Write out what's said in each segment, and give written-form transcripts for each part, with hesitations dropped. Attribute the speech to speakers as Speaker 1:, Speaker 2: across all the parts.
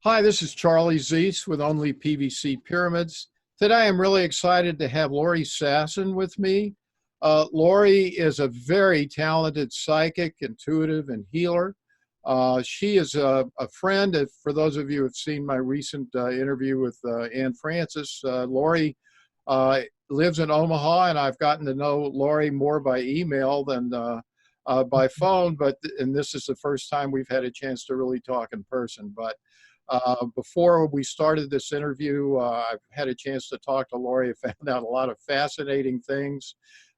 Speaker 1: Hi, this is Charlie Zeiss with Only PVC Pyramids. Today I'm really excited to have Lori Sassen with me. Lori is a very talented psychic, intuitive, and healer. She is a friend. For those of you who have seen my recent interview with Ann Francis, Lori lives in Omaha, and I've gotten to know Lori more by email than by phone, and this is the first time we've had a chance to really talk in person. But before we started this interview, I've had a chance to talk to Lori. I found out a lot of fascinating things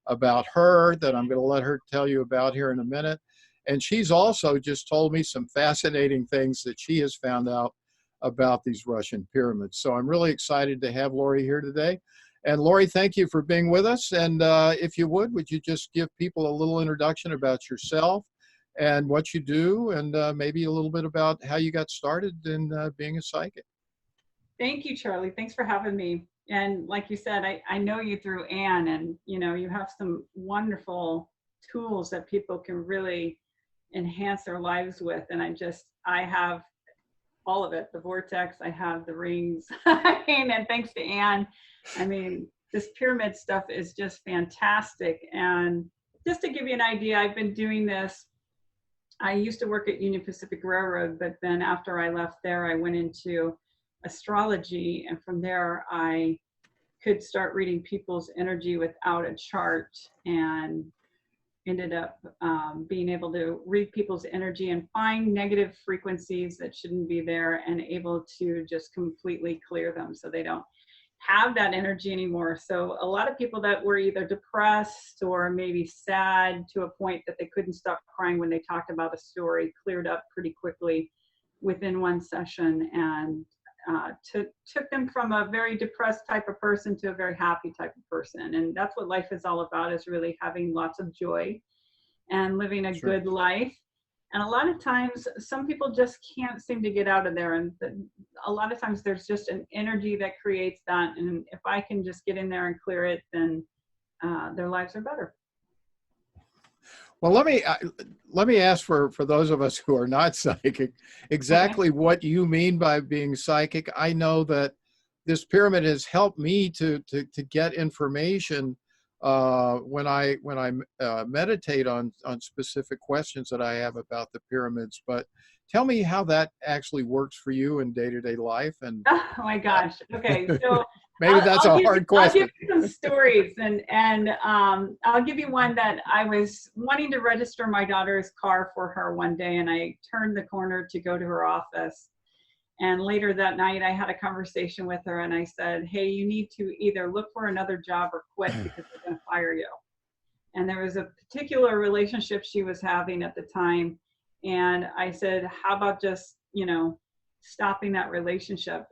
Speaker 1: about her that I'm going to let her tell you about here in a minute. And she's also just told me some fascinating things that she has found out about these Russian pyramids. So I'm really excited to have Lori here today. And Lori, thank you for being with us. And if you would you just give people a little introduction about yourself and what you do, and maybe a little bit about how you got started in being a psychic.
Speaker 2: Thank you, Charlie. Thanks for having me. And like you said, I know you through Anne, and you have some wonderful tools that people can really enhance their lives with. And I have all of it, the vortex, I have the rings. And thanks to Anne, this pyramid stuff is just fantastic. And just to give you an idea, I've been doing this. I used to work at Union Pacific Railroad, but then after I left there, I went into astrology. And from there, I could start reading people's energy without a chart, and ended up being able to read people's energy and find negative frequencies that shouldn't be there, and able to just completely clear them so they don't have that energy anymore. So a lot of people that were either depressed or maybe sad to a point that they couldn't stop crying when they talked about a story cleared up pretty quickly within one session, and took them from a very depressed type of person to a very happy type of person. And that's what life is all about, is really having lots of joy and living a good life. And a lot of times, some people just can't seem to get out of there. And a lot of times there's just an energy that creates that. And if I can just get in there and clear it, then their lives are better.
Speaker 1: Well, let me ask for those of us who are not psychic, exactly what you mean by being psychic. I know that this pyramid has helped me to get information when I meditate on specific questions that I have about the pyramids. But tell me how that actually works for you in day-to-day life. And
Speaker 2: oh my gosh. Okay, so
Speaker 1: maybe that's a hard question.
Speaker 2: I'll give you some stories, and I'll give you one that I was wanting to register my daughter's car for her one day, and I turned the corner to go to her office. And later that night, I had a conversation with her, and I said, hey, you need to either look for another job or quit, because they're going to fire you. And there was a particular relationship she was having at the time. And I said, how about just, stopping that relationship?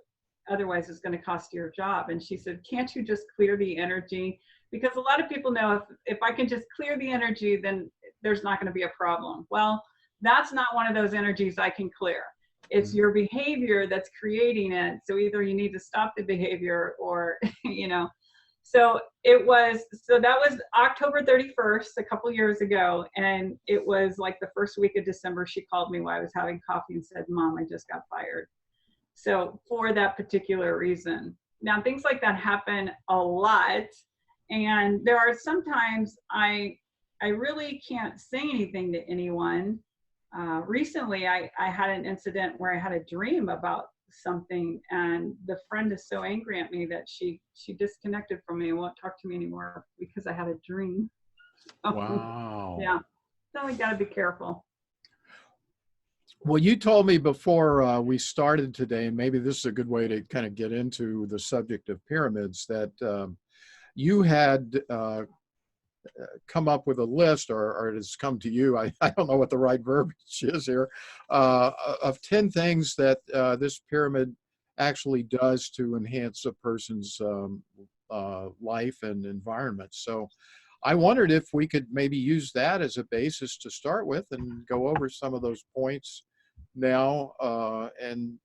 Speaker 2: Otherwise, it's going to cost you your job. And she said, can't you just clear the energy? Because a lot of people know if I can just clear the energy, then there's not going to be a problem. Well, that's not one of those energies I can clear. It's your behavior that's creating it. So either you need to stop the behavior or, So that was October 31st, a couple years ago. And it was like the first week of December, she called me while I was having coffee and said, Mom, I just got fired. So for that particular reason. Now, things like that happen a lot. And there are sometimes I really can't say anything to anyone. Recently, I had an incident where I had a dream about something, and the friend is so angry at me that she disconnected from me and won't talk to me anymore because I had a dream.
Speaker 1: Wow.
Speaker 2: Yeah. So we got to be careful.
Speaker 1: Well, you told me before we started today, and maybe this is a good way to kind of get into the subject of pyramids, that you had come up with a list, or it has come to you, I don't know what the right verbiage is here, of 10 things that this pyramid actually does to enhance a person's life and environment. So I wondered if we could maybe use that as a basis to start with and go over some of those points now, and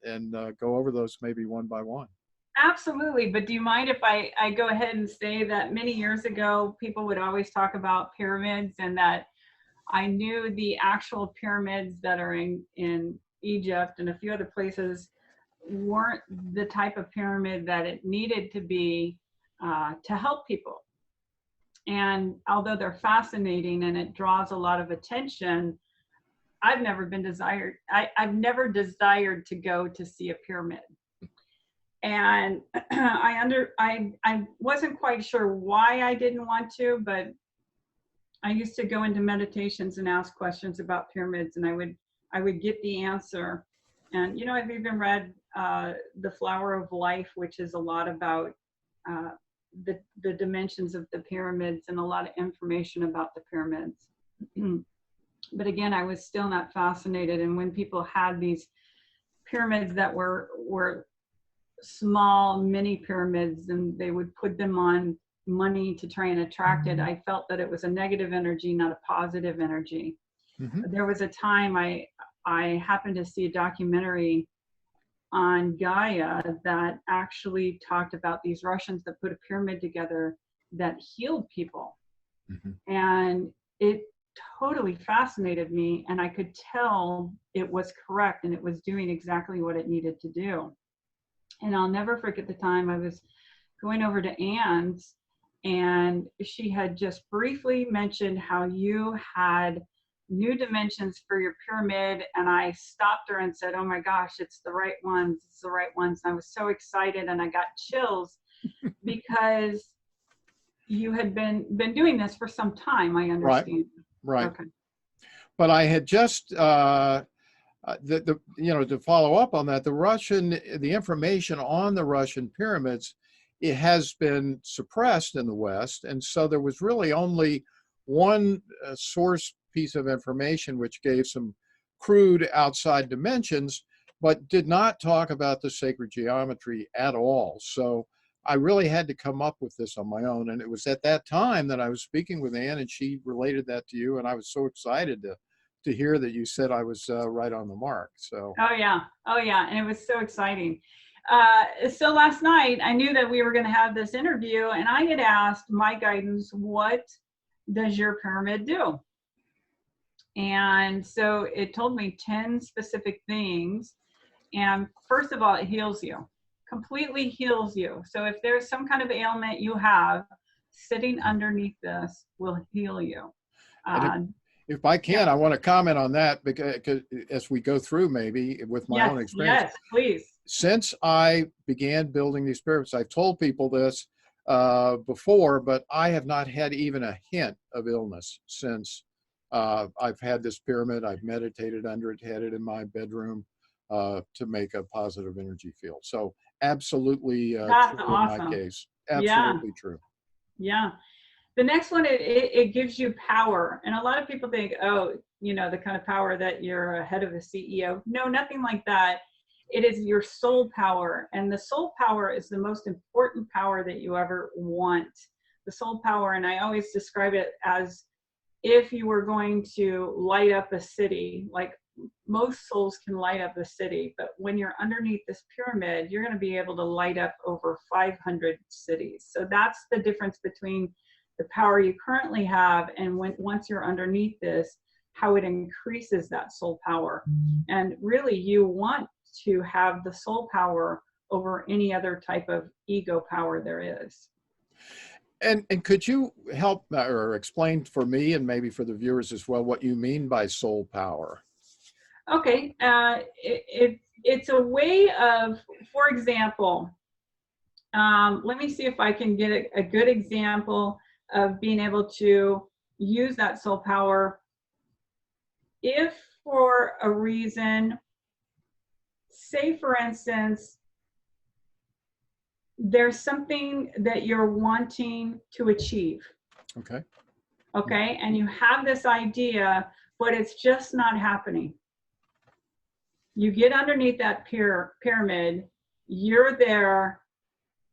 Speaker 1: go over those maybe one by one.
Speaker 2: Absolutely. But do you mind if I go ahead and say that many years ago, people would always talk about pyramids, and that I knew the actual pyramids that are in Egypt and a few other places weren't the type of pyramid that it needed to be to help people. And although they're fascinating and it draws a lot of attention, I've never I've never desired to go to see a pyramid. And I wasn't quite sure why I didn't want to, but I used to go into meditations and ask questions about pyramids, and I would get the answer. And, you know, I've even read The Flower of Life, which is a lot about the dimensions of the pyramids and a lot of information about the pyramids. But again, I was still not fascinated. And when people had these pyramids that were small mini pyramids and they would put them on money to try and attract it, I felt that it was a negative energy, not a positive energy. There was a time I happened to see a documentary on Gaia that actually talked about these Russians that put a pyramid together that healed people. And it totally fascinated me, and I could tell it was correct and it was doing exactly what it needed to do. And I'll never forget the time I was going over to Anne's, and she had just briefly mentioned how you had new dimensions for your pyramid, and I stopped her and said, oh my gosh, it's the right ones, it's the right ones. And I was so excited and I got chills because you had been doing this for some time, I understand.
Speaker 1: Right.
Speaker 2: Okay.
Speaker 1: But I had just you know, to follow up on that, the information on the Russian pyramids, it has been suppressed in the West, and so there was really only one source piece of information which gave some crude outside dimensions, but did not talk about the sacred geometry at all. So I really had to come up with this on my own, and it was at that time that I was speaking with Anne, and she related that to you, and I was so excited to hear that you said I was right on the mark. So
Speaker 2: oh yeah, and it was so exciting. So last night I knew that we were going to have this interview, and I had asked my guidance, what does your pyramid do? And so it told me 10 specific things. And first of all, it heals you, completely heals you. So if there's some kind of ailment you have, sitting underneath this will heal you.
Speaker 1: If I can, I want to comment on that because as we go through, maybe with my own experience.
Speaker 2: Yes, please.
Speaker 1: Since I began building these pyramids, I've told people this before, but I have not had even a hint of illness since I've had this pyramid. I've meditated under it, had it in my bedroom to make a positive energy field. So absolutely
Speaker 2: That's
Speaker 1: true
Speaker 2: awesome.
Speaker 1: in my case. Absolutely true.
Speaker 2: Yeah. The next one, it gives you power. And a lot of people think, oh, you know, the kind of power that you're head of a CEO. No, nothing like that. It is your soul power. And the soul power is the most important power that you ever want. The soul power, and I always describe it as if you were going to light up a city, like most souls can light up a city, but when you're underneath this pyramid, you're going to be able to light up over 500 cities. So that's the difference between the power you currently have and once you're underneath this, how it increases that soul power. And really, you want to have the soul power over any other type of ego power there is.
Speaker 1: And could you help or explain for me and maybe for the viewers as well what you mean by soul power?
Speaker 2: Okay, it's a way of, for example, let me see if I can get a good example of being able to use that soul power. If for a reason, say for instance, there's something that you're wanting to achieve. Okay, and you have this idea, but it's just not happening. You get underneath that pyramid, you're there,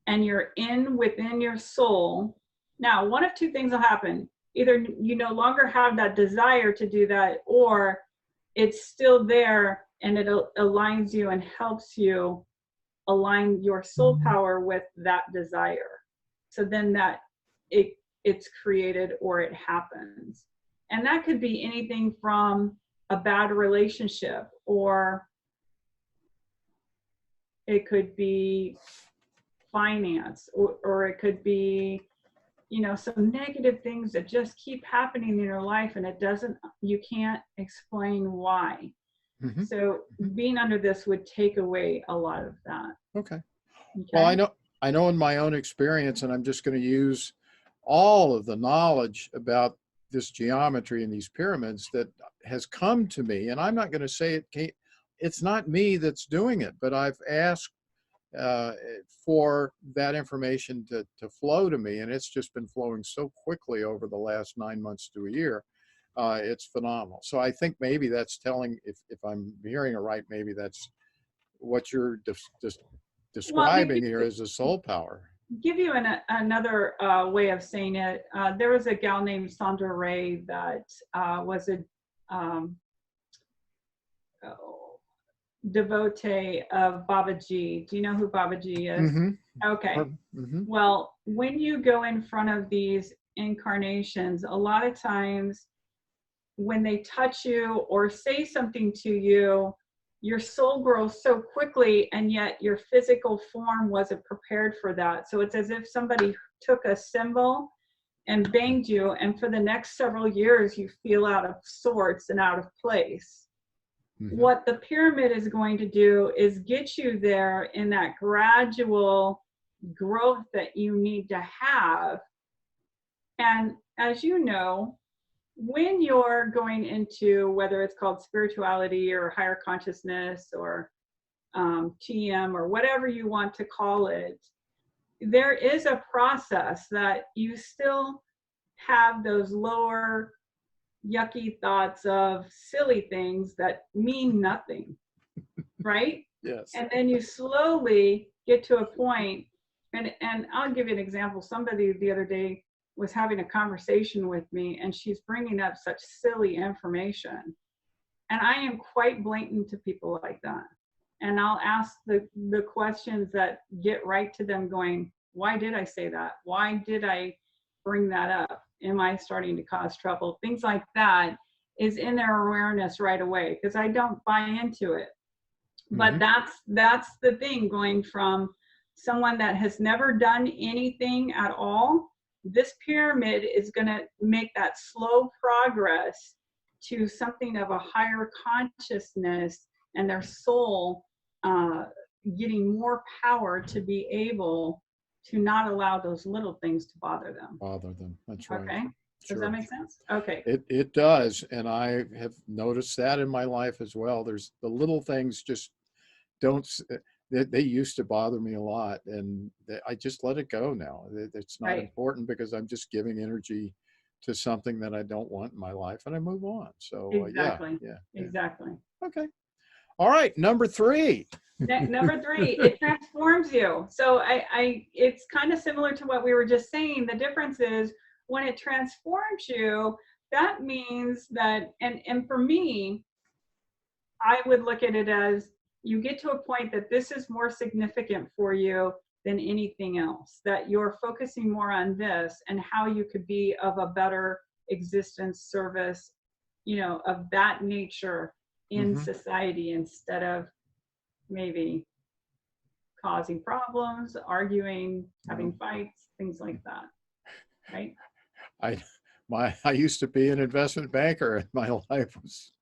Speaker 2: and you're within your soul. Now, one of two things will happen. Either you no longer have that desire to do that, or it's still there and it aligns you and helps you align your soul power with that desire. So then it's created or it happens. And that could be anything from a bad relationship or it could be finance, or it could be, some negative things that just keep happening in your life, and you can't explain why.
Speaker 1: Mm-hmm.
Speaker 2: So being under this would take away a lot of that.
Speaker 1: Okay.
Speaker 2: Okay.
Speaker 1: Well, I know in my own experience, and I'm just going to use all of the knowledge about this geometry and these pyramids that has come to me, and I'm not going to say it's not me that's doing it, but I've asked for that information to flow to me, and it's just been flowing so quickly over the last 9 months to a year. It's phenomenal. So I think maybe that's telling, if I'm hearing it right, maybe that's what you're describing here as a soul power.
Speaker 2: Give you another way of saying it. There was a gal named Sandra Ray that was a devotee of Babaji. Do you know who Babaji is?
Speaker 1: Mm-hmm.
Speaker 2: Okay.
Speaker 1: Mm-hmm.
Speaker 2: Well, when you go in front of these incarnations, a lot of times when they touch you or say something to you, your soul grows so quickly, and yet your physical form wasn't prepared for that. So it's as if somebody took a cymbal and banged you, and for the next several years you feel out of sorts and out of place. Mm-hmm. What the pyramid is going to do is get you there in that gradual growth that you need to have. And as you know, when you're going into, whether it's called spirituality or higher consciousness or TM or whatever you want to call it, there is a process that you still have those lower yucky thoughts of silly things that mean nothing, right?
Speaker 1: Yes.
Speaker 2: And then you slowly get to a point, and I'll give you an example. Somebody the other day was having a conversation with me, and she's bringing up such silly information. And I am quite blatant to people like that. And I'll ask the questions that get right to them, going, why did I say that? Why did I bring that up? Am I starting to cause trouble? Things like that is in their awareness right away, because I don't buy into it. Mm-hmm. But that's the thing, going from someone that has never done anything at all. This pyramid is going to make that slow progress to something of a higher consciousness, and their soul getting more power to be able to not allow those little things to bother them.
Speaker 1: That's right.
Speaker 2: Okay.
Speaker 1: Sure.
Speaker 2: Does that make sense? Okay.
Speaker 1: It does. And I have noticed that in my life as well. There's the little things just don't, they used to bother me a lot, and I just let it go now. It's not important, because I'm just giving energy to something that I don't want in my life, and I move on. So
Speaker 2: exactly.
Speaker 1: Yeah.
Speaker 2: Exactly.
Speaker 1: Okay. All right. Number 3.
Speaker 2: Number 3, it transforms you. So it's kind of similar to what we were just saying. The difference is, when it transforms you, that means that, and for me, I would look at it as, you get to a point that this is more significant for you than anything else, that you're focusing more on this and how you could be of a better existence, service, of that nature in society, instead of maybe causing problems, arguing, having fights, things like that, right?
Speaker 1: I used to be an investment banker, and my life was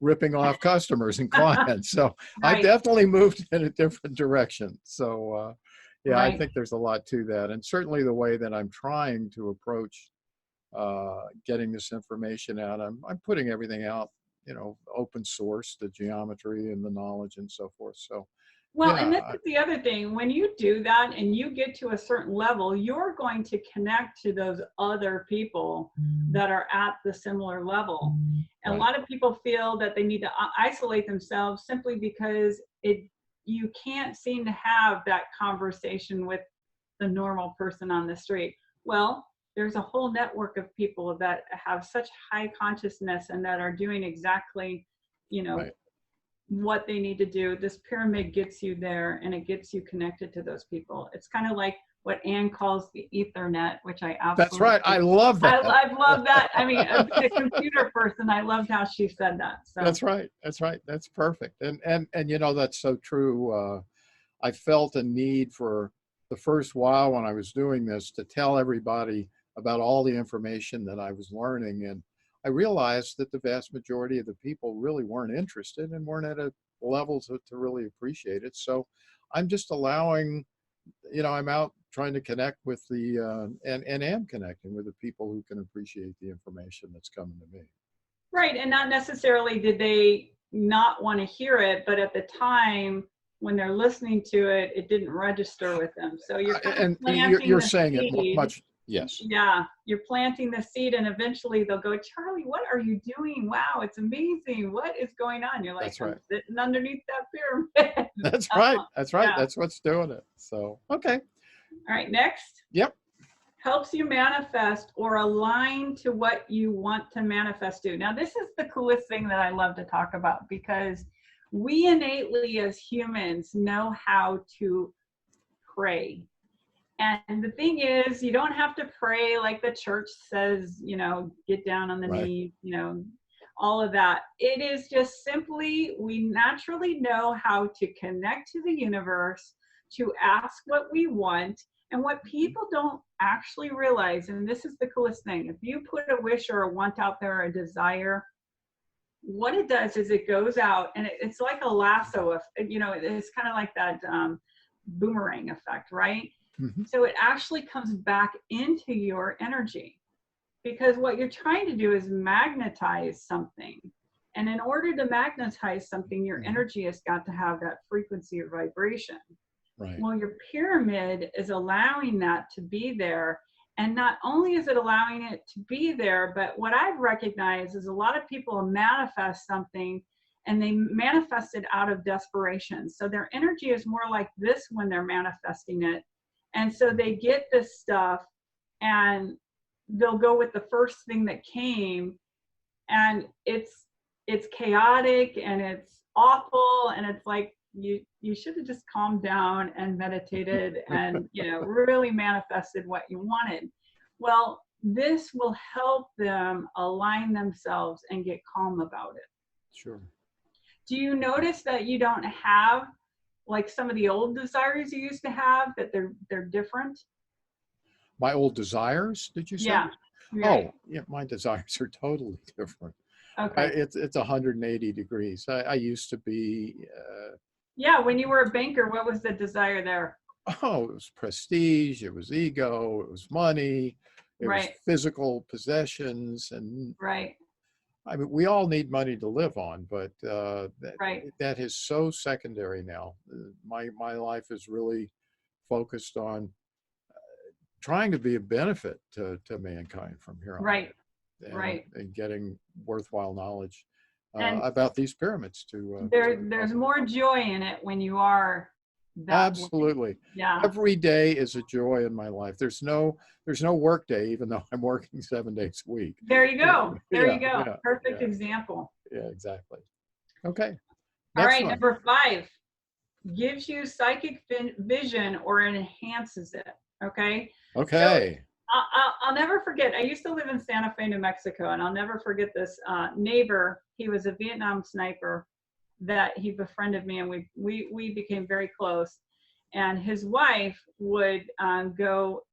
Speaker 1: ripping off customers and clients. So I definitely moved in a different direction. So I think there's a lot to that. And certainly the way that I'm trying to approach getting this information out, I'm putting everything out, open source, the geometry and the knowledge and so forth. So
Speaker 2: and this is the other thing. When you do that and you get to a certain level, you're going to connect to those other people that are at the similar level. And a lot of people feel that they need to isolate themselves simply because you can't seem to have that conversation with the normal person on the street. Well, there's a whole network of people that have such high consciousness and that are doing exactly, what they need to do. This pyramid gets you there, and it gets you connected to those people. It's kind of like what Anne calls the Ethernet, which I absolutely.
Speaker 1: That's right. I love that.
Speaker 2: I love that. I mean, being a computer person, I loved how she said that. So.
Speaker 1: That's right. That's perfect. And that's so true. I felt a need for the first while when I was doing this to tell everybody about all the information that I was learning. And I realized that the vast majority of the people really weren't interested and weren't at a level to really appreciate it. So I'm just allowing, I'm out trying to connect with and am connecting with the people who can appreciate the information that's coming to me.
Speaker 2: Right. And not necessarily did they not want to hear it, but at the time when they're listening to it, it didn't register with them. So you're kind of planting
Speaker 1: you're
Speaker 2: the
Speaker 1: saying
Speaker 2: seed.
Speaker 1: it much. Yes.
Speaker 2: Yeah. You're planting the seed and eventually they'll go, Charlie, what are you doing? Wow. It's amazing. What is going on? You're like,
Speaker 1: That's right.
Speaker 2: I'm sitting underneath that pyramid.
Speaker 1: That's right. That's right.
Speaker 2: Yeah.
Speaker 1: That's what's doing it. So, okay.
Speaker 2: All right. Next.
Speaker 1: Yep.
Speaker 2: Helps you manifest or align to what you want to manifest to. Now, this is the coolest thing that I love to talk about because we innately as humans know how to pray. And the thing is, you don't have to pray like the church says, get down on the knees, all of that. It is just simply, we naturally know how to connect to the universe, to ask what we want. And what people don't actually realize, and this is the coolest thing, if you put a wish or a want out there, a desire, what it does is it goes out and it's like a lasso of, it's kind of like that boomerang effect, right? Mm-hmm. So it actually comes back into your energy because what you're trying to do is magnetize something. And in order to magnetize something, your energy has got to have that frequency or vibration. Right. Well, your pyramid is allowing that to be there. And not only is it allowing it to be there, but what I've recognized is a lot of people manifest something and they manifest it out of desperation. So their energy is more like this when they're manifesting it. And so they get this stuff and they'll go with the first thing that came and it's chaotic and it's awful. And it's like, you should have just calmed down and meditated and really manifested what you wanted. Well, this will help them align themselves and get calm about it.
Speaker 1: Sure.
Speaker 2: Do you notice that you don't have like some of the old desires you used to have, that they're different?
Speaker 1: My old desires, did you say?
Speaker 2: Yeah. Right.
Speaker 1: Oh, yeah, my desires are totally different.
Speaker 2: Okay.
Speaker 1: It's 180 degrees. I used to be
Speaker 2: yeah, when you were a banker, what was the desire there?
Speaker 1: Oh, it was prestige, it was ego, it was money, it was physical possessions, and
Speaker 2: right.
Speaker 1: I mean, we all need money to live on, but that is so secondary now. My life is really focused on trying to be a benefit to mankind from here on.
Speaker 2: Right.
Speaker 1: And getting worthwhile knowledge about these pyramids
Speaker 2: there's more joy in it when you are that
Speaker 1: absolutely
Speaker 2: way. Yeah,
Speaker 1: every day is a joy in my life. There's no work day, even though I'm working 7 days a week.
Speaker 2: There you go. You go. Yeah, perfect example.
Speaker 1: Yeah, exactly. Okay.
Speaker 2: All right, one. Number 5, gives you psychic vision or enhances it. Okay.
Speaker 1: So,
Speaker 2: I'll never forget, I used to live in Santa Fe, New Mexico, and I'll never forget this neighbor. He was a Vietnam sniper that he befriended me, and we became very close. And his wife would go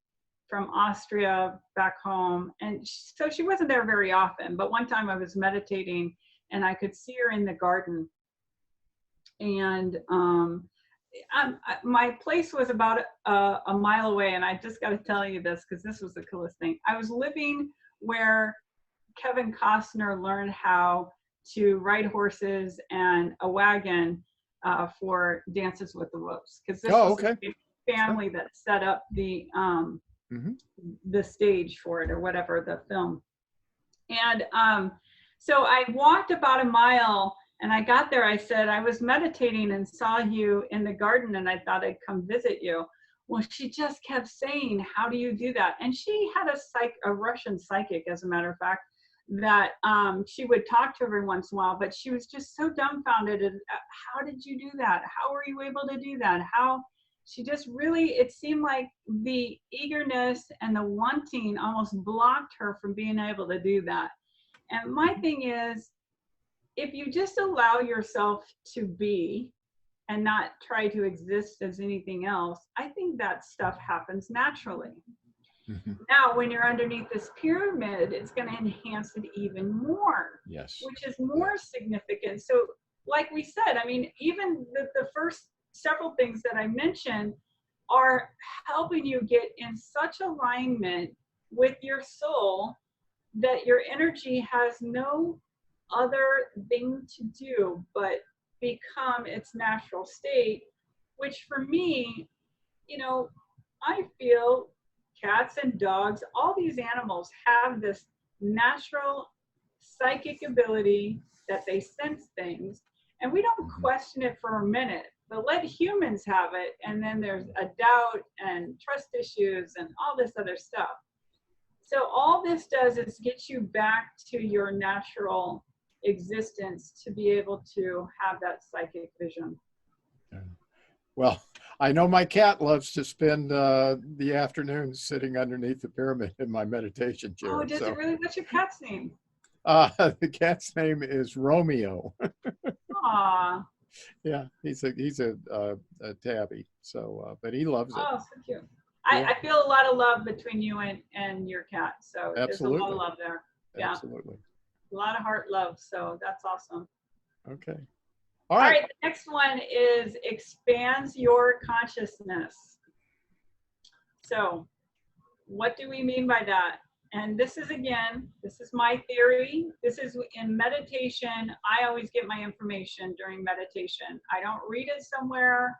Speaker 2: from Austria back home, and so she wasn't there very often. But one time I was meditating, and I could see her in the garden. And my place was about a mile away, and I just got to tell you this because this was the coolest thing. I was living where Kevin Costner learned how to ride horses and a wagon for Dances with the Wolves, because this was a family that set up the stage for it, or whatever, the film. And so I walked about a mile. And I got there, I said, I was meditating and saw you in the garden and I thought I'd come visit you. Well, she just kept saying, how do you do that? And she had a Russian psychic, as a matter of fact, that she would talk to every once in a while, but she was just so dumbfounded. How did you do that? How were you able to do that? She just really, it seemed like the eagerness and the wanting almost blocked her from being able to do that. And my thing is, if you just allow yourself to be, and not try to exist as anything else, I think that stuff happens naturally. Now, when you're underneath this pyramid, it's going to enhance it even more,
Speaker 1: Yes.
Speaker 2: which is more significant. So, like we said, I mean, even the first several things that I mentioned are helping you get in such alignment with your soul that your energy has no other thing to do but become its natural state, which for me, you know, I feel cats and dogs, all these animals have this natural psychic ability that they sense things, and we don't question it for a minute, but let humans have it, and then there's a doubt and trust issues and all this other stuff. So all this does is get you back to your natural existence to be able to have that psychic vision.
Speaker 1: Well, I know my cat loves to spend the afternoon sitting underneath the pyramid in my meditation chair.
Speaker 2: Oh, does it really? What's your cat's name?
Speaker 1: The cat's name is Romeo.
Speaker 2: Aw.
Speaker 1: Yeah, he's a tabby. So, but he loves it.
Speaker 2: Oh, so cute.
Speaker 1: Yeah.
Speaker 2: I feel a lot of love between you and your cat. So there's a lot of love there. Yeah.
Speaker 1: Absolutely.
Speaker 2: A lot of heart love. So that's awesome.
Speaker 1: Okay.
Speaker 2: All right. The next one is expands your consciousness. So what do we mean by that? And this is, again, this is my theory. This is in meditation. I always get my information during meditation. I don't read it somewhere.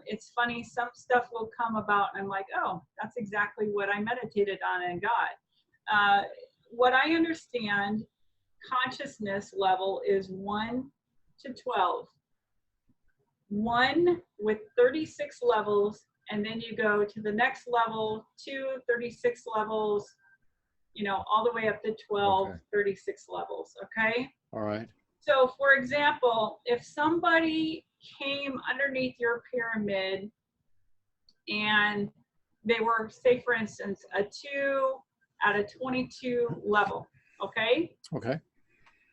Speaker 2: It's funny, some stuff will come about and I'm like, oh, that's exactly what I meditated on and got. What I understand, consciousness level is 1 to 12. 1 with 36 levels, and then you go to the next level, 2, 36 levels, you know, all the way up to 12, okay. 36 levels, okay?
Speaker 1: All right.
Speaker 2: So for example, if somebody came underneath your pyramid and they were, say for instance, a 2 at a 22 level, okay?
Speaker 1: Okay.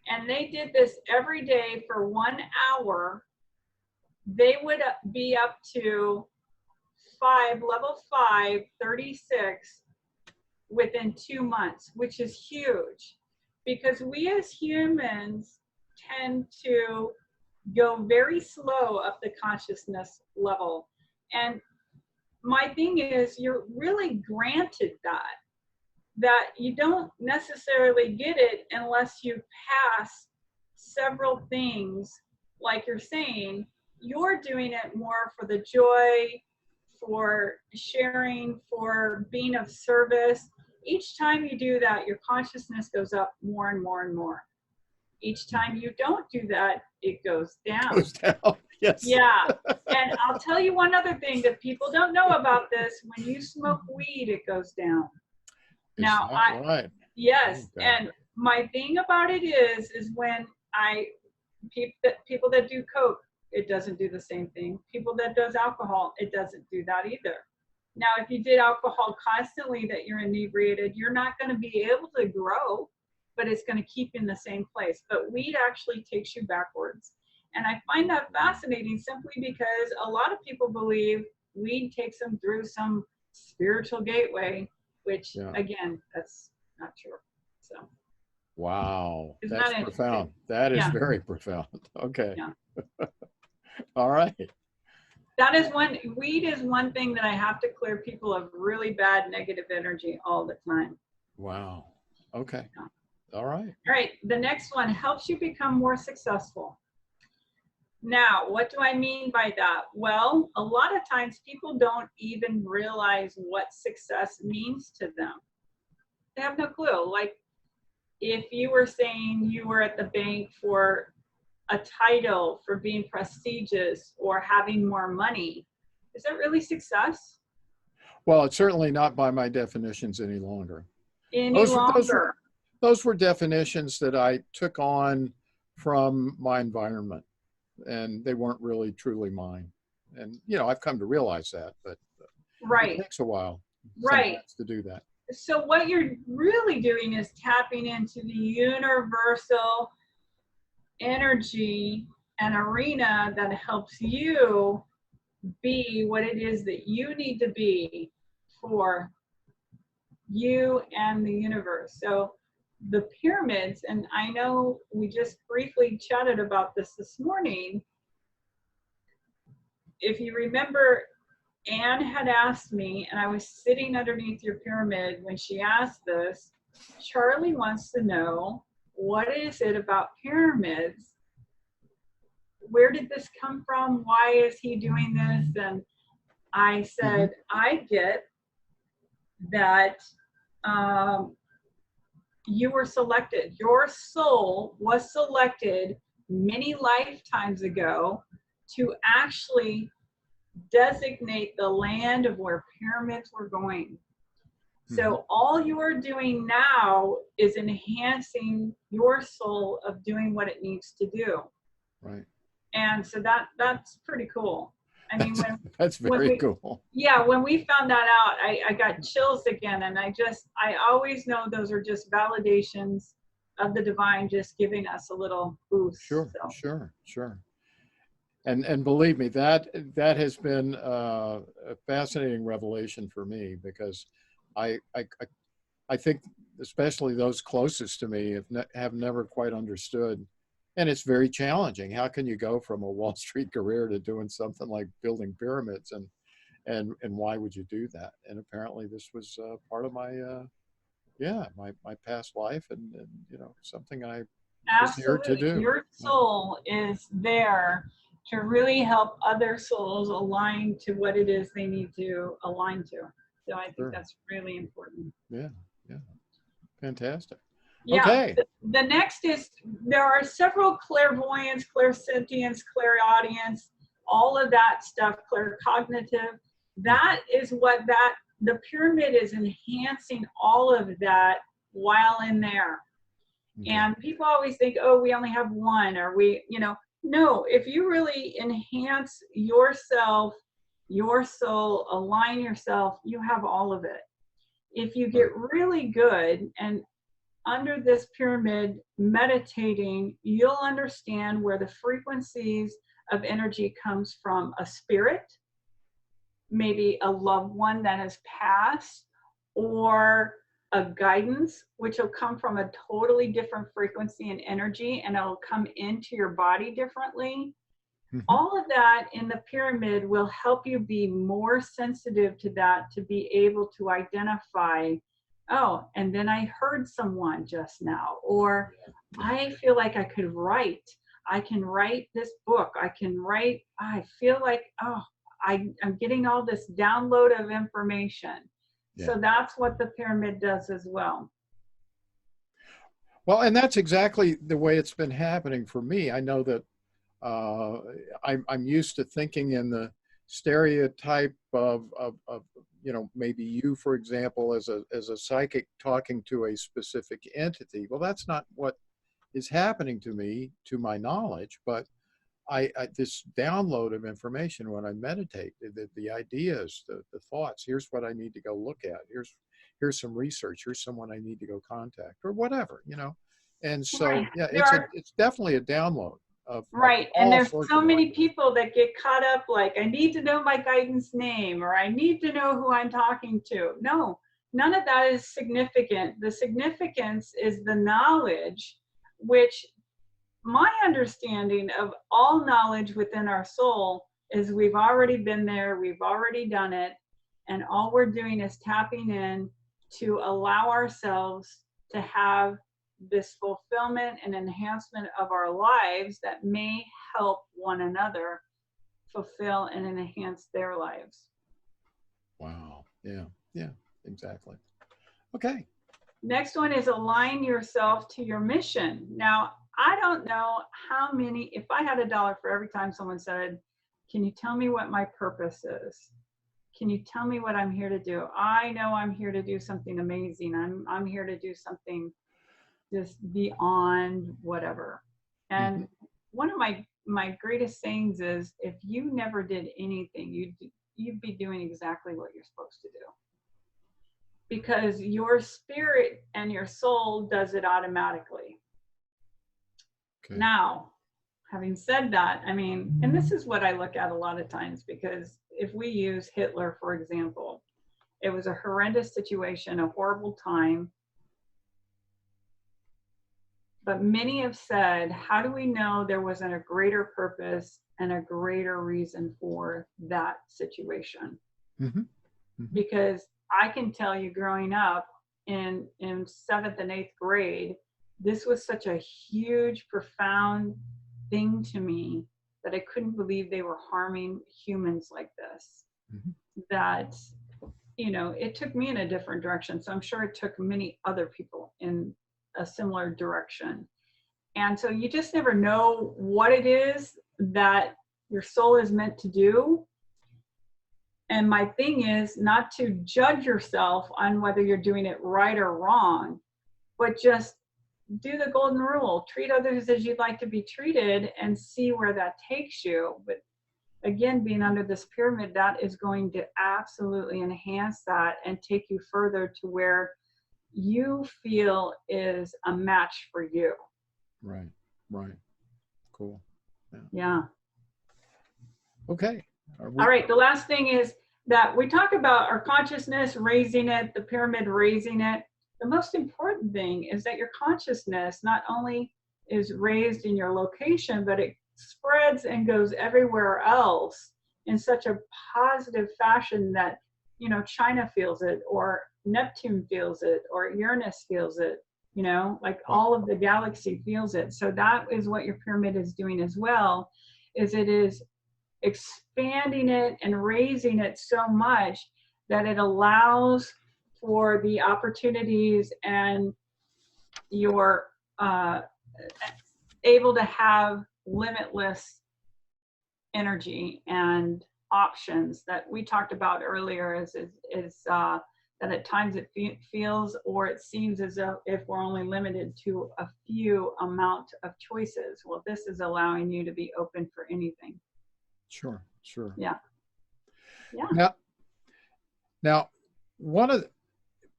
Speaker 2: And they did this every day for 1 hour, they would be up to level 5, 36 within 2 months, which is huge because we as humans tend to go very slow up the consciousness level. And my thing is, you're really granted that you don't necessarily get it unless you pass several things. Like you're saying, you're doing it more for the joy, for sharing, for being of service. Each time you do that, your consciousness goes up more and more and more. Each time you don't do that, it goes down.
Speaker 1: Goes down, yes.
Speaker 2: Yeah, and I'll tell you one other thing that people don't know about this. When you smoke weed, it goes down. Now,
Speaker 1: right.
Speaker 2: Yes,
Speaker 1: okay.
Speaker 2: And my thing about it is when people that do coke, it doesn't do the same thing. People that does alcohol, it doesn't do that either. Now, if you did alcohol constantly that you're inebriated, you're not going to be able to grow, but it's going to keep you in the same place. But weed actually takes you backwards. And I find that fascinating simply because a lot of people believe weed takes them through some spiritual gateway, which again, that's not true. So.
Speaker 1: Wow,
Speaker 2: Isn't
Speaker 1: that's
Speaker 2: that
Speaker 1: profound. That is very profound. Okay.
Speaker 2: Yeah.
Speaker 1: All right.
Speaker 2: That is weed is one thing that I have to clear people of really bad negative energy all the time.
Speaker 1: Wow. Okay.
Speaker 2: Yeah.
Speaker 1: All right.
Speaker 2: All right. The next one helps you become more successful. Now, what do I mean by that? Well, a lot of times people don't even realize what success means to them. They have no clue. Like if you were saying you were at the bank for a title, for being prestigious or having more money, is that really success?
Speaker 1: Well, it's certainly not by my definitions any longer.
Speaker 2: Those
Speaker 1: were definitions that I took on from my environment, and they weren't really truly mine. And, you know, I've come to realize that, but it takes a while to do that.
Speaker 2: So what you're really doing is tapping into the universal energy an arena that helps you be what it is that you need to be for you and the universe. So the pyramids, and I know we just briefly chatted about this morning. If you remember, Anne had asked me, and I was sitting underneath your pyramid when she asked this, Charlie wants to know, what is it about pyramids? Where did this come from? Why is he doing this? And I said, I get that you were selected. Your soul was selected many lifetimes ago to actually designate the land of where pyramids were going. So all you are doing now is enhancing your soul of doing what it needs to do.
Speaker 1: Right.
Speaker 2: And so that's pretty cool. I mean,
Speaker 1: that's very cool.
Speaker 2: Yeah, when we found that out, I got chills again. And I always know those are just validations of the divine just giving us a little boost.
Speaker 1: Sure,
Speaker 2: so.
Speaker 1: sure. And believe me, that has been a fascinating revelation for me, because I think especially those closest to me have never quite understood. And it's very challenging. How can you go from a Wall Street career to doing something like building pyramids, and why would you do that? And apparently this was part of my my past life, and something I was here to do.
Speaker 2: Your soul is there to really help other souls align to what it is they need to align to. So I think that's really important.
Speaker 1: Yeah. Fantastic.
Speaker 2: Yeah.
Speaker 1: Okay.
Speaker 2: The next is, there are several clairvoyance, clairsentience, clairaudience, all of that stuff, claircognitive. That is what the pyramid is enhancing all of that while in there. And people always think, oh, we only have one, or no, if you really enhance yourself, your soul, align yourself, you have all of it. If you get really good and under this pyramid meditating, you'll understand where the frequencies of energy comes from a spirit, maybe a loved one that has passed, or a guidance, which will come from a totally different frequency and energy, and it'll come into your body differently. All of that in the pyramid will help you be more sensitive to that, to be able to identify, oh, and then I heard someone just now, or I feel like I could write. I can write this book. I feel like, oh, I'm getting all this download of information. Yeah. So that's what the pyramid does as well.
Speaker 1: Well, and that's exactly the way it's been happening for me. I know that I'm used to thinking in the stereotype of maybe you, for example, as a psychic talking to a specific entity. Well, that's not what is happening to me, to my knowledge, but I this download of information when I meditate, the ideas, the thoughts, here's what I need to go look at. Here's some research. Here's someone I need to go contact, or whatever, And so, yeah, it's definitely a download.
Speaker 2: And there's so many people that get caught up, like, I need to know my guidance name, or I need to know who I'm talking to. No, none of that is significant. The significance is the knowledge, which my understanding of all knowledge within our soul is we've already been there, we've already done it, and all we're doing is tapping in to allow ourselves to have this fulfillment and enhancement of our lives that may help one another fulfill and enhance their lives.
Speaker 1: Wow. Yeah, exactly. Okay.
Speaker 2: Next one is align yourself to your mission. Now, I don't know how many, if I had $1 for every time someone said, can you tell me what my purpose is? Can you tell me what I'm here to do? I know I'm here to do something amazing. I'm here to do something just beyond whatever. And one of my greatest sayings is, if you never did anything, you'd be doing exactly what you're supposed to do. Because your spirit and your soul does it automatically. Okay. Now, having said that, I mean, and this is what I look at a lot of times, because if we use Hitler, for example, it was a horrendous situation, a horrible time. But many have said, how do we know there wasn't a greater purpose and a greater reason for that situation?
Speaker 1: Mm-hmm. Mm-hmm.
Speaker 2: Because I can tell you, growing up in 7th and 8th grade, this was such a huge, profound thing to me that I couldn't believe they were harming humans like this.
Speaker 1: Mm-hmm.
Speaker 2: That, you know, it took me in a different direction. So I'm sure it took many other people in a similar direction. And so you just never know what it is that your soul is meant to do. And my thing is not to judge yourself on whether you're doing it right or wrong, but just do the golden rule, treat others as you'd like to be treated, and see where that takes you. But again, being under this pyramid, that is going to absolutely enhance that and take you further to where you feel is a match for you.
Speaker 1: Right, right. Cool.
Speaker 2: Yeah.
Speaker 1: Okay.
Speaker 2: All right. The last thing is that we talk about our consciousness, raising it, the pyramid, raising it. The most important thing is that your consciousness not only is raised in your location, but it spreads and goes everywhere else in such a positive fashion that, you know, China feels it, or Neptune feels it, or Uranus feels it, you know, like all of the galaxy feels it. So that is what your pyramid is doing as well, is it is expanding it and raising it so much that it allows for the opportunities, and you're able to have limitless energy and options that we talked about earlier. Is that at times it feels, or it seems as if we're only limited to a few amount of choices. Well, this is allowing you to be open for anything.
Speaker 1: Sure, sure.
Speaker 2: Yeah. Yeah.
Speaker 1: Now,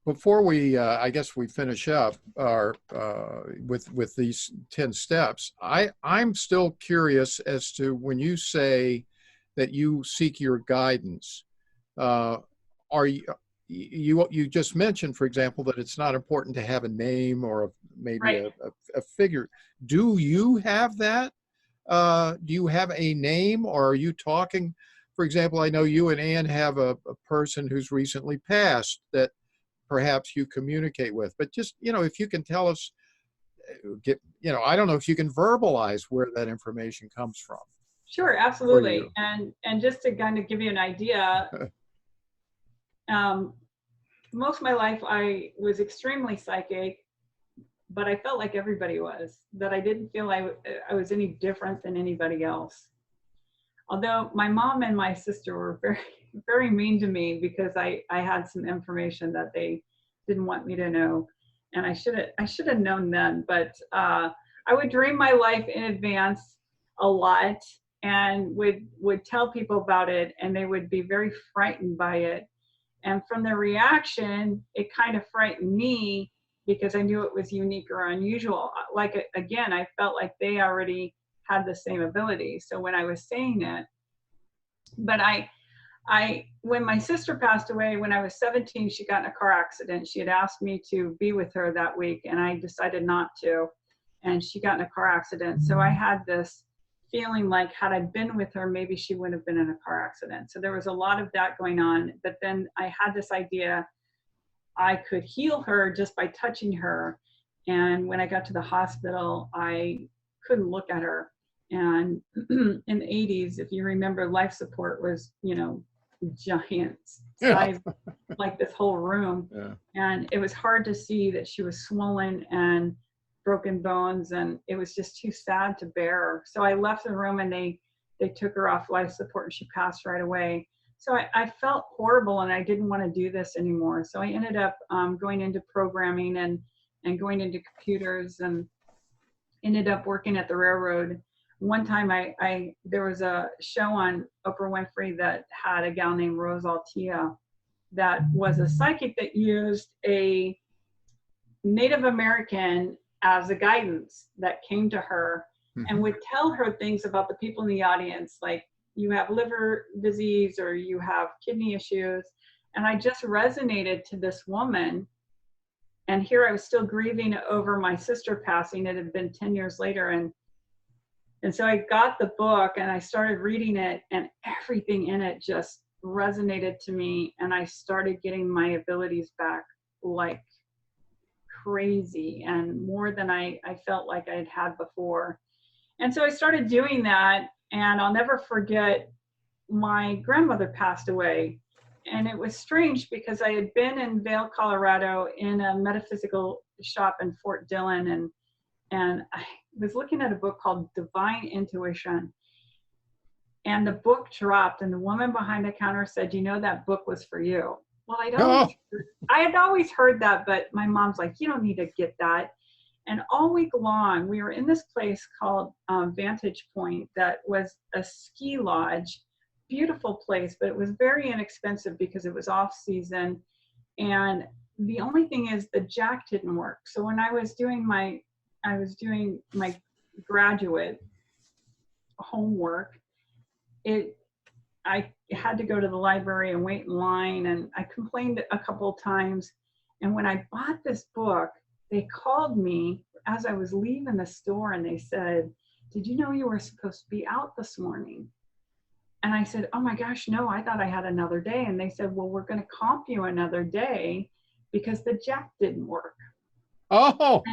Speaker 1: before we, I guess we finish up our with these 10 steps, I'm still curious as to when you say that you seek your guidance. Are you just mentioned, for example, that it's not important to have a name or maybe
Speaker 2: right.
Speaker 1: a figure. Do you have that? Do you have a name, or are you talking? For example, I know you and Ann have a person who's recently passed that perhaps you communicate with, but just, you know, if you can tell us, I don't know if you can verbalize where that information comes from.
Speaker 2: Sure, absolutely. And just to kind of give you an idea, most of my life I was extremely psychic, but I felt like everybody was, that I didn't feel I was any different than anybody else. Although my mom and my sister were very, very mean to me because I had some information that they didn't want me to know. And I should have known then, but I would dream my life in advance a lot, and would tell people about it, and they would be very frightened by it. And from their reaction, it kind of frightened me because I knew it was unique or unusual. Like, again, I felt like they already had the same ability. So when I was saying it, but when my sister passed away when I was 17, she got in a car accident. She had asked me to be with her that week, and I decided not to. And she got in a car accident. So I had this feeling like, had I been with her, maybe she wouldn't have been in a car accident. So there was a lot of that going on. But then I had this idea I could heal her just by touching her. And when I got to the hospital, I couldn't look at her. And in the 80s, if you remember, life support was, giant size, like this whole room.
Speaker 1: Yeah.
Speaker 2: And it was hard to see that she was swollen and broken bones, and it was just too sad to bear. So I left the room, and they took her off life support, and she passed right away. So I felt horrible, and I didn't want to do this anymore. So I ended up going into programming and going into computers, and ended up working at the railroad. One time there was a show on Oprah Winfrey that had a gal named Rose Altia that was a psychic that used a Native American as a guidance that came to her. and would tell her things about the people in the audience, like you have liver disease or you have kidney issues. And I just resonated to this woman. And here I was still grieving over my sister passing. It had been 10 years later. And so I got the book and I started reading it, and everything in it just resonated to me. And I started getting my abilities back like crazy, and more than I felt like I had before. And so I started doing that, and I'll never forget, my grandmother passed away. And it was strange because I had been in Vail, Colorado in a metaphysical shop in Fort Dillon, and I was looking at a book called Divine Intuition. And the book dropped, and the woman behind the counter said, "You know, that book was for you." Well, I had always heard that, but my mom's like, "You don't need to get that." And all week long, we were in this place called Vantage Point that was a ski lodge, beautiful place, but it was very inexpensive because it was off season. And the only thing is the jack didn't work. So when I was doing my graduate homework, I had to go to the library and wait in line, and I complained a couple of times. And when I bought this book, they called me as I was leaving the store, and they said, "Did you know you were supposed to be out this morning?" And I said, "Oh my gosh, no, I thought I had another day." And they said, "Well, we're going to comp you another day because the jack didn't work."
Speaker 1: Oh,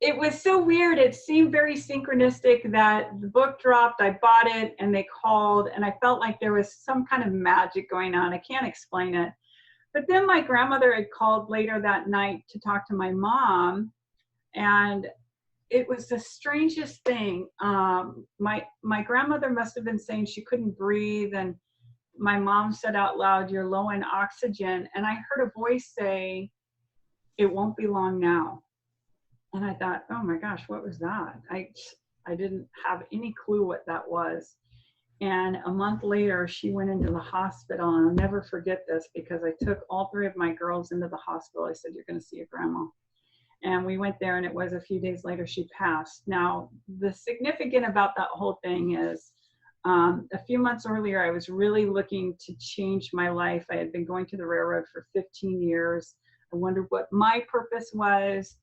Speaker 2: It was so weird. It seemed very synchronistic that the book dropped, I bought it, and they called, and I felt like there was some kind of magic going on. I can't explain it. But then my grandmother had called later that night to talk to my mom, and it was the strangest thing. My grandmother must have been saying she couldn't breathe, and my mom said out loud, "You're low in oxygen." And I heard a voice say, "It won't be long now." And I thought, oh my gosh, what was that? I didn't have any clue what that was. And a month later, she went into the hospital, and I'll never forget this because I took all three of my girls into the hospital. I said, "You're going to see your grandma." And we went there, and it was a few days later she passed. Now, the significant about that whole thing is a few months earlier, I was really looking to change my life. I had been going to the railroad for 15 years. I wondered what my purpose was.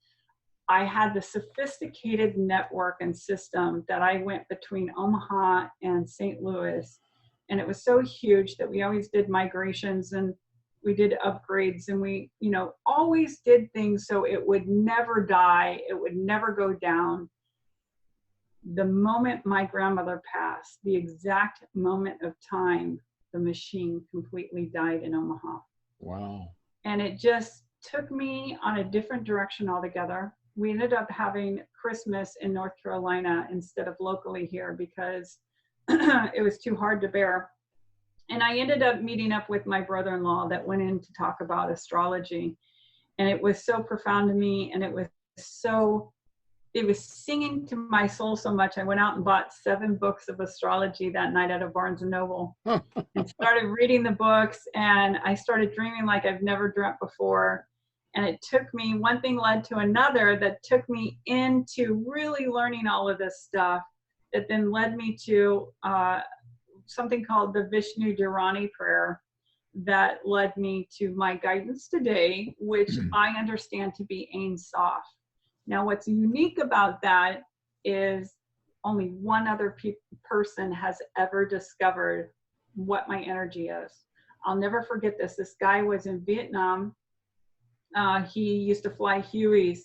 Speaker 2: I had the sophisticated network and system that I went between Omaha and St. Louis. And it was so huge that we always did migrations, and we did upgrades, and we, always did things so it would never die. It would never go down. The moment my grandmother passed, the exact moment of time, the machine completely died in Omaha.
Speaker 1: wow.
Speaker 2: And it just took me on a different direction altogether. We ended up having Christmas in North Carolina instead of locally here because it was too hard to bear. And I ended up meeting up with my brother-in-law that went in to talk about astrology. And it was so profound to me, and it was singing to my soul so much. I went out and bought 7 books of astrology that night out of Barnes & Noble and started reading the books, and I started dreaming like I've never dreamt before. And it took me, one thing led to another that took me into really learning all of this stuff that then led me to something called the Usnisa Dharani Prayer that led me to my guidance today, which I understand to be Ein Sof. Now, what's unique about that is only one other person has ever discovered what my energy is. I'll never forget this. This guy was in Vietnam. He used to fly Hueys,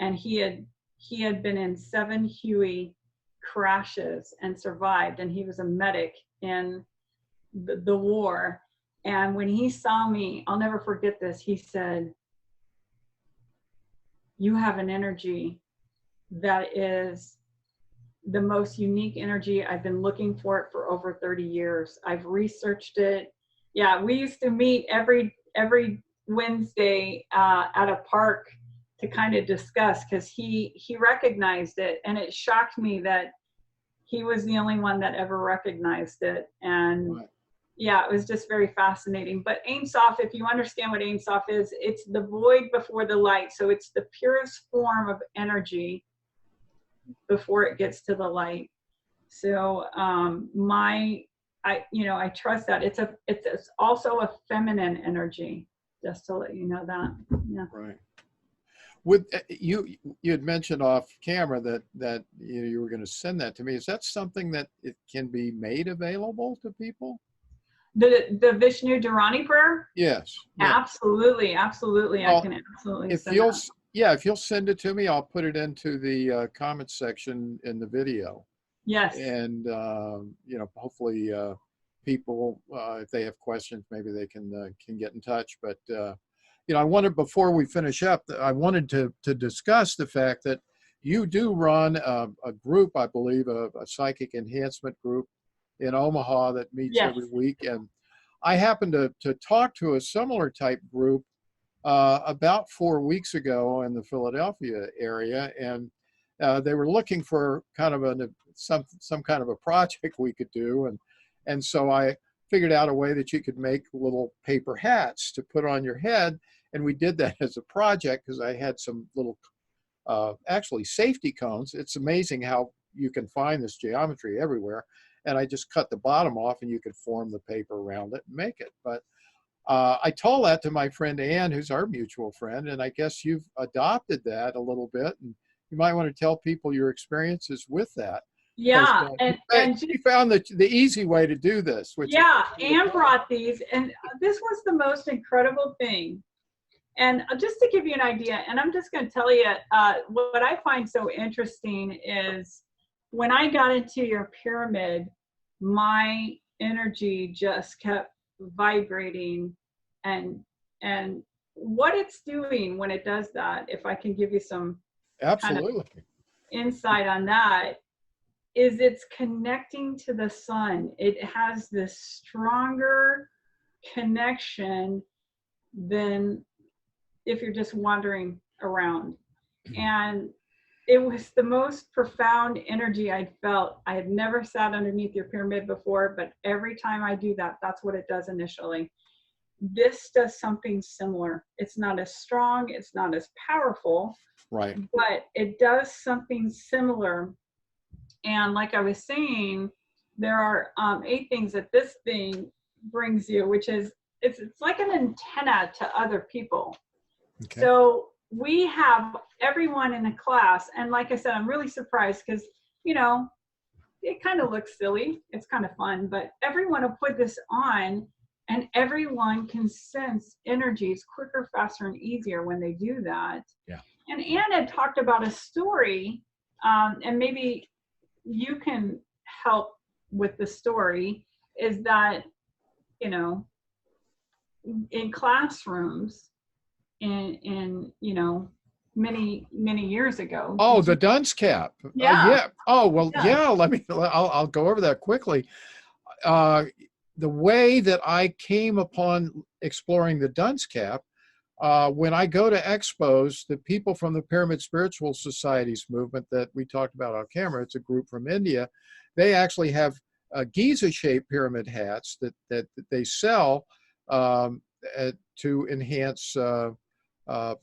Speaker 2: and he had been in 7 Huey crashes and survived, and he was a medic in the war. And when he saw me, I'll never forget this, he said, "You have an energy that is the most unique energy. I've been looking for it for over 30 years. I've researched it." Yeah, we used to meet every Wednesday at a park to kind of discuss, because he recognized it, and it shocked me that he was the only one that ever recognized it. And
Speaker 1: Right.
Speaker 2: yeah, it was just very fascinating. But Ein Sof, if you understand what Ein Sof is, it's the void before the light. So it's the purest form of energy before it gets to the light. So I trust that it's also a feminine energy, just to let you know that. Yeah.
Speaker 1: Right. With you had mentioned off camera that you were going to send that to me. Is that something that it can be made available to people?
Speaker 2: The Vishnu Dharani Prayer?
Speaker 1: Yes. Yeah.
Speaker 2: Absolutely. Absolutely.
Speaker 1: Well,
Speaker 2: I can absolutely
Speaker 1: if
Speaker 2: send
Speaker 1: you'll
Speaker 2: that.
Speaker 1: if you'll send it to me, I'll put it into the comments section in the video.
Speaker 2: Yes.
Speaker 1: And hopefully people, if they have questions, maybe they can get in touch. But I wanted, before we finish up, I wanted to discuss the fact that you do run a group, I believe, a psychic enhancement group in Omaha that meets
Speaker 2: Yes.
Speaker 1: every week. And I happened to talk to a similar type group about 4 weeks ago in the Philadelphia area, and they were looking for kind of some kind of a project we could do, and so I figured out a way that you could make little paper hats to put on your head, and we did that as a project because I had some little actually safety cones. It's amazing how you can find this geometry everywhere, and I just cut the bottom off and you could form the paper around it and make it. But I told that to my friend Ann, who's our mutual friend, and I guess you've adopted that a little bit, and you might want to tell people your experiences with that.
Speaker 2: Yeah,
Speaker 1: And she found the easy way to do this. Which
Speaker 2: Anne brought these, and this was the most incredible thing. And just to give you an idea, and I'm just going to tell you, what I find so interesting is when I got into your pyramid, my energy just kept vibrating, and what it's doing when it does that, if I can give you some
Speaker 1: absolutely
Speaker 2: kind of insight on that, is it's connecting to the sun. It has this stronger connection than if you're just wandering around. And it was the most profound energy I'd felt. I had never sat underneath your pyramid before, but every time I do that, that's what it does initially. This does something similar. It's not as strong, it's not as powerful,
Speaker 1: right,
Speaker 2: but it does something similar. And like I was saying, there are 8 things that this thing brings you, which is, it's like an antenna to other people.
Speaker 1: okay.
Speaker 2: So we have everyone in the class, and like I said, I'm really surprised because, it kind of looks silly. It's kind of fun, but everyone will put this on, and everyone can sense energies quicker, faster, and easier when they do that.
Speaker 1: Yeah.
Speaker 2: And Anne had talked about a story, and maybe you can help with the story, is that, in classrooms, in many years ago.
Speaker 1: Oh, the dunce cap.
Speaker 2: Yeah.
Speaker 1: Yeah. Oh, well,
Speaker 2: Yeah.
Speaker 1: I'll go over that quickly. The way that I came upon exploring the dunce cap, when I go to expos, the people from the Pyramid Spiritual Societies movement that we talked about on camera, it's a group from India, they actually have Giza-shaped pyramid hats that they sell to enhance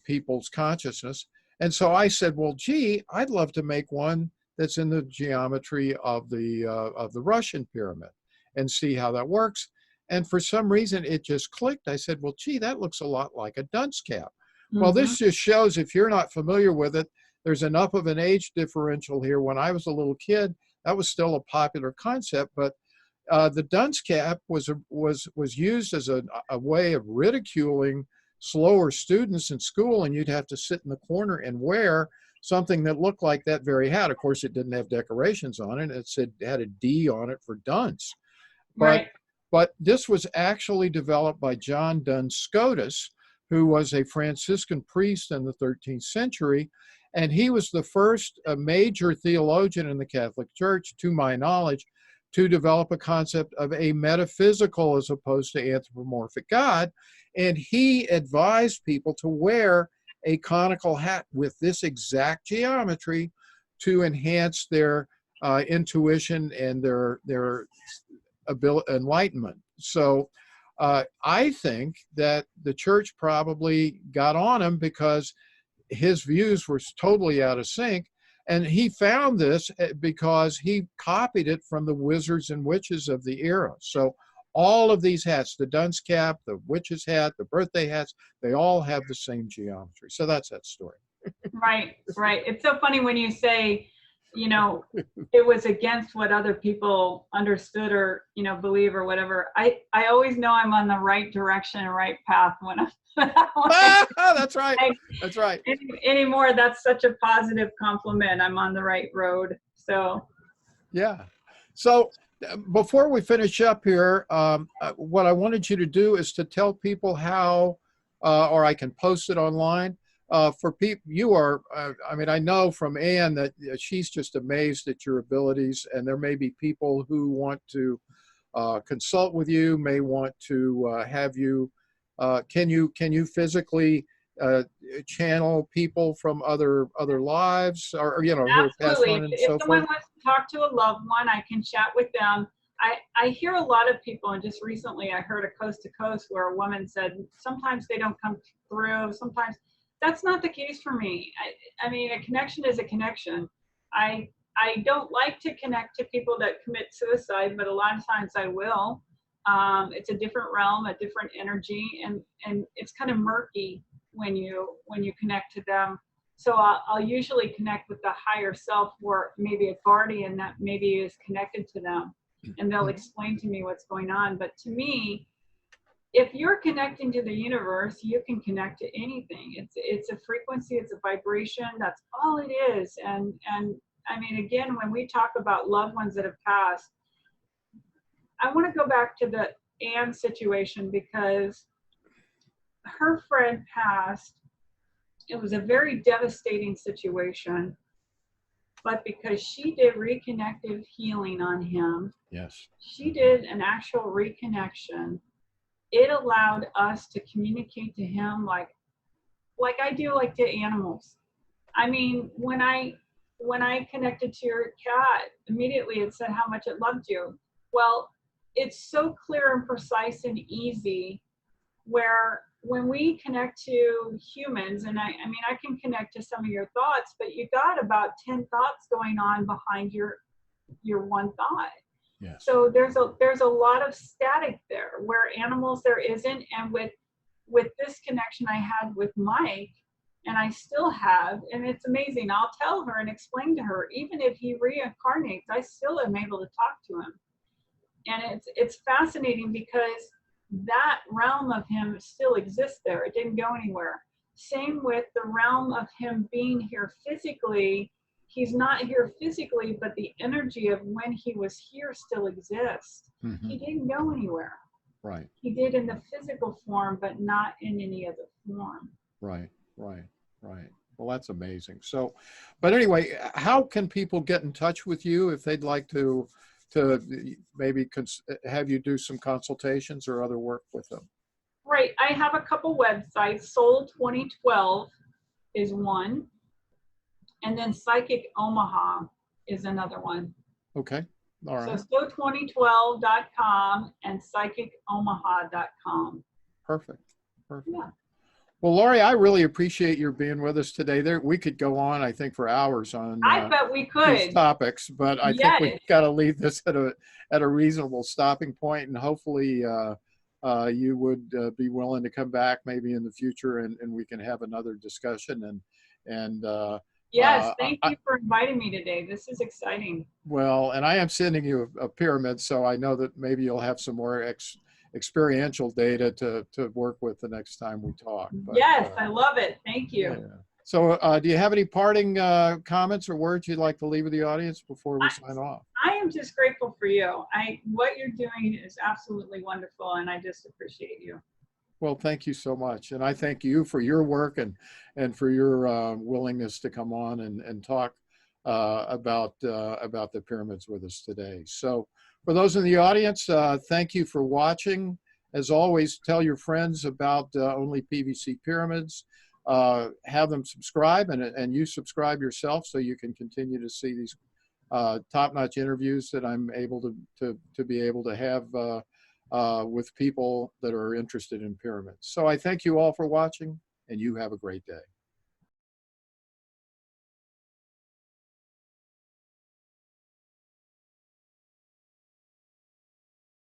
Speaker 1: people's consciousness. And so I said, well, gee, I'd love to make one that's in the geometry of the Russian pyramid and see how that works. And for some reason, it just clicked. I said, well, gee, that looks a lot like a dunce cap. Mm-hmm. Well, this just shows, if you're not familiar with it, there's enough of an age differential here. When I was a little kid, that was still a popular concept, but the dunce cap was used as a way of ridiculing slower students in school, and you'd have to sit in the corner and wear something that looked like that very hat. Of course, it didn't have decorations on it. It had a D on it for dunce.
Speaker 2: Right.
Speaker 1: But this was actually developed by John Duns Scotus, who was a Franciscan priest in the 13th century. And he was the first major theologian in the Catholic Church, to my knowledge, to develop a concept of a metaphysical as opposed to anthropomorphic God. And he advised people to wear a conical hat with this exact geometry to enhance their intuition and their enlightenment. So I think that the church probably got on him because his views were totally out of sync. And he found this because he copied it from the wizards and witches of the era. So all of these hats, the dunce cap, the witch's hat, the birthday hats, they all have the same geometry. So that's that story.
Speaker 2: Right, right. It's so funny when you say, you know, it was against what other people understood or, you know, believe or whatever. I always know I'm on the right direction and right path when I'm
Speaker 1: That's right. That's right.
Speaker 2: Anymore, that's such a positive compliment. I'm on the right road. So
Speaker 1: yeah. So before we finish up here, what I wanted you to do is to tell people how, or I can post it online. For people, you are, I mean, I know from Ann that she's just amazed at your abilities, and there may be people who want to consult with you, may want to have you. Can you physically channel people from other lives, or you know, who have passed
Speaker 2: absolutely.
Speaker 1: on and
Speaker 2: If
Speaker 1: so
Speaker 2: someone
Speaker 1: forth?
Speaker 2: wants to talk to a loved one, I can chat with them. I hear a lot of people, and just recently I heard a coast to coast where a woman said sometimes they don't come through, sometimes that's not the case for me. I mean, a connection is a connection. I don't like to connect to people that commit suicide, but a lot of times I will. It's a different realm, a different energy, and it's kind of murky when you connect to them. So I'll usually connect with the higher self, or maybe a guardian that maybe is connected to them, and they'll explain to me what's going on. But to me, if you're connecting to the universe, you can connect to anything. It's a frequency, it's a vibration. That's all it is. And I mean, again, when we talk about loved ones that have passed, I want to go back to the Anne situation, because her friend passed. It was a very devastating situation, but because she did reconnective healing on him,
Speaker 1: Yes.
Speaker 2: she did an actual reconnection. It allowed us to communicate to him like I do like to animals. I mean, when I connected to your cat, immediately it said how much it loved you. Well, it's so clear and precise and easy, where when we connect to humans, and I mean, I can connect to some of your thoughts, but you got about 10 thoughts going on behind your one thought.
Speaker 1: Yes.
Speaker 2: So there's a lot of static there, where animals there isn't. And with this connection I had with Mike, and I still have, and it's amazing. I'll tell her and explain to her, even if he reincarnates, I still am able to talk to him. And it's fascinating, because that realm of him still exists there. It didn't go anywhere. Same with the realm of him being here physically. He's not here physically, but the energy of when he was here still exists.
Speaker 1: Mm-hmm.
Speaker 2: He didn't go anywhere.
Speaker 1: Right.
Speaker 2: He did in the physical form, but not in any other form.
Speaker 1: Right. Right. Right. Well, that's amazing. So, but anyway, how can people get in touch with you if they'd like to maybe have you do some consultations or other work with them?
Speaker 2: Right. I have a couple websites. Soul 2012 is one. And then Psychic Omaha is another one.
Speaker 1: Okay. All right.
Speaker 2: So so2012.com and psychicomaha.com.
Speaker 1: Perfect. Perfect.
Speaker 2: Yeah.
Speaker 1: Well, Laurie, I really appreciate your being with us today. We could go on, I think, for hours on
Speaker 2: I bet we
Speaker 1: these
Speaker 2: could.
Speaker 1: topics, but I think we've got to leave this at a reasonable stopping point, and hopefully you would be willing to come back maybe in the future, and we can have another discussion. And
Speaker 2: yes, thank you for inviting me today. This is exciting.
Speaker 1: Well, and I am sending you a pyramid, so I know that maybe you'll have some more experiential data to work with the next time we talk. But,
Speaker 2: yes, I love it. Thank you.
Speaker 1: Yeah. So do you have any parting comments or words you'd like to leave with the audience before we sign off?
Speaker 2: I am just grateful for you. What you're doing is absolutely wonderful, and I just appreciate you.
Speaker 1: Well, thank you so much. And I thank you for your work and for your willingness to come on and talk about the pyramids with us today. So for those in the audience, thank you for watching. As always, tell your friends about Only PVC Pyramids. Have them subscribe, and you subscribe yourself so you can continue to see these top-notch interviews that I'm able to be able to have with people that are interested in pyramids. So I thank you all for watching, and you have a great day.